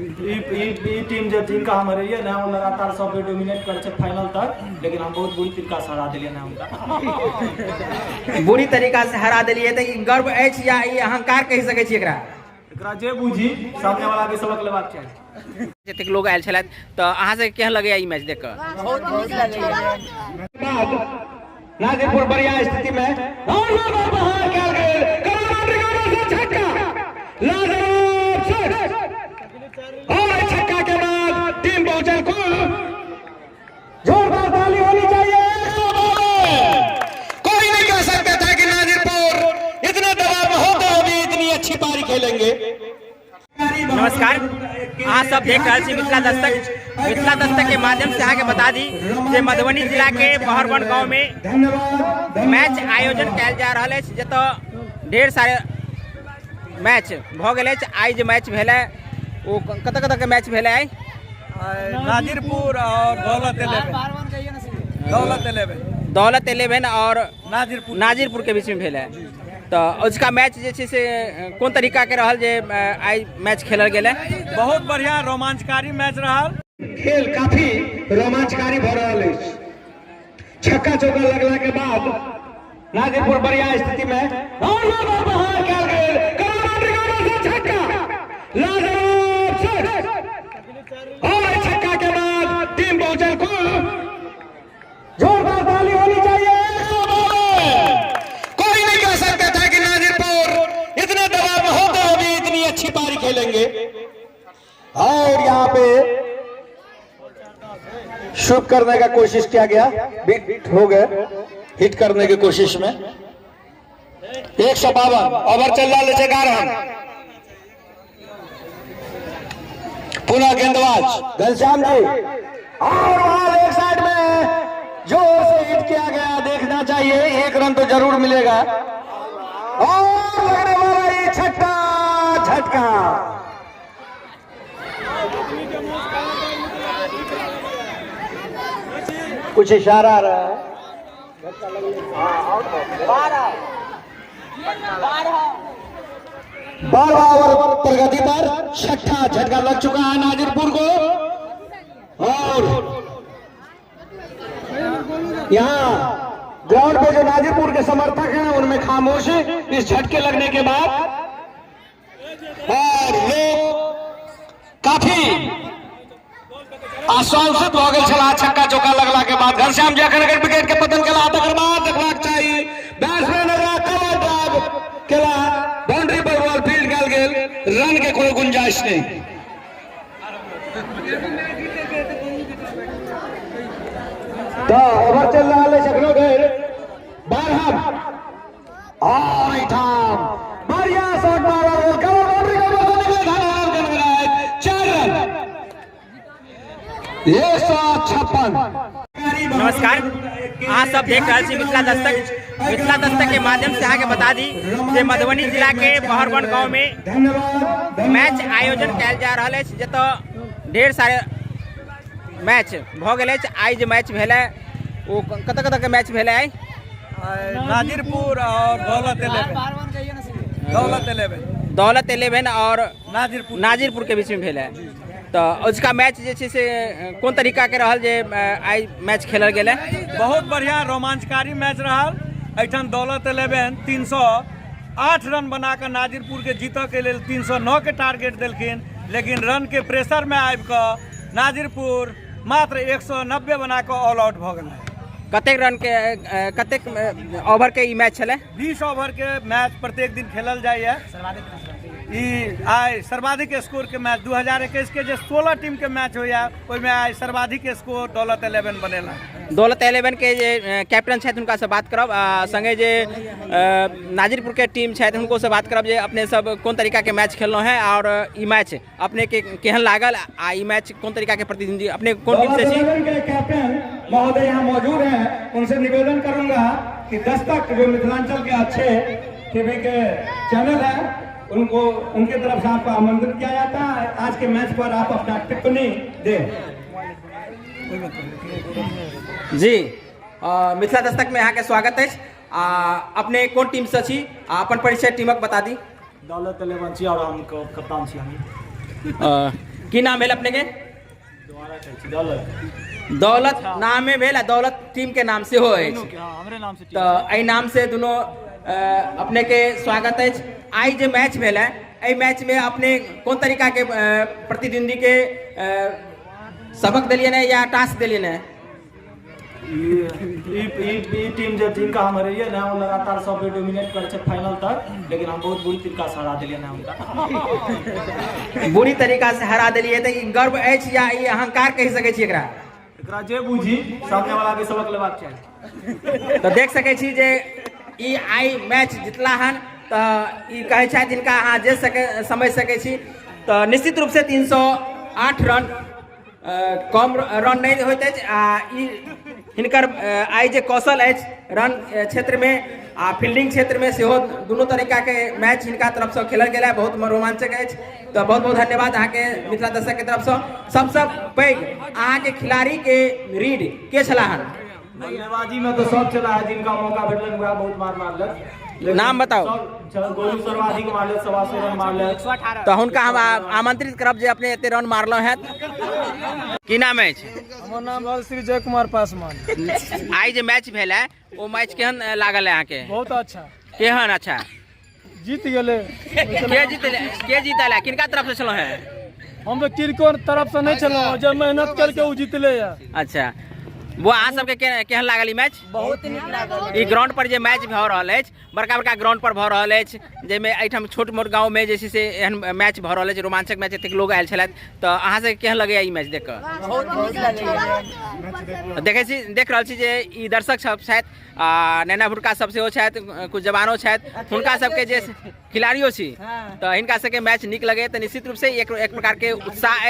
Team जो team का हम रहिए ना वो लगातार सब डोमिनेट कर फाइनल तक, लेकिन हम बहुत बुरी तरीका से हरा दिलिए ना उनका। बुरी तरीका से हरा दिलिए तो गर्व अछि या ई अहंकार कहि सकै छी एकरा? एकरा जे बुझी सामने वाला के सबक लेबाक चाही। जतेक लोग आयल छलथि तऽ अहाँ से केहन लगैया ई मैच देख कऽ? बहुत लगैया। नाजिरपुर बढ़िया स्थिति में और छक्का के बाद टीम पहुंचल को जोरदार ताली होनी चाहिए। कोई नहीं कह सकता था कि नाजिरपुर इतने दबाव में होते हुए इतनी अच्छी पारी खेलेंगे। नमस्कार, अहाँ सब देख रहल छी मिथिला दस्तक। मिथिला दस्तक के माध्यम से अहाँके बता दी जे मधुबनी जिला के बहरवन गाँव में मैच आयोजन कयल जा रहा है, जतऽ ढेर सारे मैच भऽ गेल अछि। आइ जे मैच भेल है वो कतऽ के मैच भेल है? नाजिरपुर और दौलत 11 और नाजिरपुर के बीच में भेल है। तो उसका मैच जे से कोन तरीका के रहल जे आई मैच खेलल गेल? बहुत बढ़िया रोमांचकारी मैच रहा। खेल काफी रोमांचकारी भ रहा है। छक्का चौका लगला के बाद नाजिरपुर बढ़िया स्थिति में और छक्का के बाद टीम पहुंचल को जोरदार ताली होनी चाहिए। कोई नहीं कह सकता था कि नाजिरपुर इतने दबाव में होते हुए इतनी अच्छी पारी खेलेंगे। और यहाँ पे शूट करने का कोशिश किया गया, बीट हो गए हिट करने की कोशिश में। 152 ओवर चल रहा है 11। पुनः गेंदबाज घनश्याम जी और वहां एक साइड में जोर से हिट किया गया, देखना चाहिए, 1 रन तो जरूर मिलेगा। और लगने वाला ये छक्का झटका। कुछ इशारा आ रहा है। 12 ओवर प्रगति पर छठा झटका लग चुका है नाजिरपुर को। और यहाँ ग्राउंड पे जो नाजिरपुर के समर्थक हैं उनमें खामोशी इस झटके लगने के बाद। और लोग काफी आश्वासित हो गए छला छक्का चौका लगला के बाद। घनश्याम जी अगर विकेट के पतन के बाद देखबाक चाहिए। बैट्समैन कवर ड्राइव केला, बाउंड्री पर बॉल फील्ड गल गेल, रन के कोई गुंजाइश नहीं। तो ओवर चल रहा है सकलो गए 12 और इठाम बढ़िया शॉट मारा, बाउंड्री का बॉल 4 रन। 156। नमस्कार, अहाँ सब देख रहल छी मिथिला दस्तक। मिथिला दस्तक के माध्यम से अहाँके बता दी जे मधुबनी जिला के बहरवन गाँव में मैच आयोजन कयल जा रहा है, जतऽ ढेर सारे मैच भऽ गेल अछि। आइ जे मैच भेल है वो कतऽ के मैच भेल है? नाजिरपुर और दौलत 11 और नाजिरपुर के बीच में भेल है। तो उसका मैच जे से कोन तरीका के रहल जे आई मैच खेलल गेल? बहुत बढ़िया रोमांचकारी मैच रहा। एठन दौलत 11 308 रन बनाकर नाजिरपुर के जीतऽ के लिए 309 के टारगेट दिलखिन, लेकिन रन के प्रेशर में आबि कऽ नाजिरपुर मात्र 190 बना कऽ ऑल आउट भऽ गेल। कतेक रन के कतेक ओवर के ई मैच छलै? 20 ओवर के मैच प्रत्येक दिन खेलल जाइए। आई सर्वाधिक स्कोर के मैच 2021 के जो 16 टीम के मैच होया ओहिमे आई सर्वाधिक स्कोर दौलत 11 बनेला। दौलत 11 के जे कैप्टन छथि हुनका से बात करब, संगे जे नाजिरपुर के टीम छथि हुनको से बात करब जे अपने सब कोन तरीका के मैच खेलना है और ई मैच अपने के केहन लागल आ ई मैच कोन तरीका के प्रतिनिधि अपने कोन टीम से छी? कैप्टन महोदय यहाँ मौजूद हैं, उनसे निवेदन करूंगा कि दस्तक जो मिथिलांचल के अच्छे टीवी के चैनल है उनको उनके तरफ से आपको आमंत्रित किया जाता है। आज के मैच पर आप अपना टिप्पणी दें। जी मिथिला दस्तक में यहाँ के स्वागत है। अपने कौन टीम से छी? अपन परिचय टीमक बता दी। दौलत 11 छी और हम कप्तान छी। की नाम भेल अपने के? दौलत नामे भेल आ दौलत टीम के नाम से हो तो एहि नाम से दोनों अपने के स्वागत है। आई जो मैच भेल है एहि मैच में अपने कौन तरीका के प्रतिद्वंदी के सबक दिलियन है या टास्क दिलियन है? टीम जो जिनका हम रहिए ना वो लगातार सब पे डोमिनेट कर फाइनल तक, लेकिन हम बहुत बुरी तरीका से हरा दिलिए ना उनका। बुरी तरीका से हरा दिलिए तो गर्व अछि या ई अहंकार कहि सकै छी एकरा? एकरा जे बुझी सामने वाला के सबक लेबाक चाही। तो देख सकै छी जे ई आई मैच जितला हन तो ई कहै छथि जिनका अहाँ जे समझ सकै छी। तो निश्चित रूप से 308 रन कम रन नहीं होते हिनकर आई जे कौशल है रन क्षेत्र में आ फील्डिंग क्षेत्र में से दोनों तरीका के मैच हिनका तरफ से खेलल गया बहुत रोमांचक है। तो बहुत बहुत धन्यवाद अहाँ के मिथिला दर्शक के तरफ से। सबसे पैघ अहाँ के खिलाड़ी के रीड के छलाहन? बल्लेबाजी में तो सब चला है, जिनका मौका भेटल हुआ बहुत मार मारलक। नाम बताओ। गोलू सर्वाधिक मारलक, 125 रन मारलक। तो हुनका हम आमंत्रित करब जे अपने एते रन मारलो है। की नाम है? हमर नाम भेल श्री जय कुमार पासवान। आई जे मैच भेल है वो मैच केहन लागल है अहाँ के? बहुत अच्छा। केहन अच्छा? जीत गेले। के जीतल है? किनका तरफ से छलो है? हम तो किनको तरफ से नहीं छलो, जब मेहनत करके वो जीतले है। अच्छा, वो अहाँ सबके केहन लागल ई मैच? बहुत नीक लागल। ई ग्राउंड पर जे मैच भऽ रहल अछि, बड़का बड़का ग्राउंड पर भऽ रहल अछि, जाहिमे एहिठाम छोट मोट गाँव में जे छै से एहन मैच भऽ रहल अछि, रोमांचक मैच, एतेक लोग आयल छलथि, तऽ अहाँ सबके केहन लगैया ई मैच देख कऽ? बहुत नीक लगैया। देख रहल छी जे ई दर्शक सब छथि आ नैना भुटका सब सेहो छथि, कुछ जवानो छथि, हुनका सबके जे खिलाड़ियो छी तऽ हिनका सबके मैच नीक लगैया। तऽ निश्चित रूप से एक प्रकार के उत्साह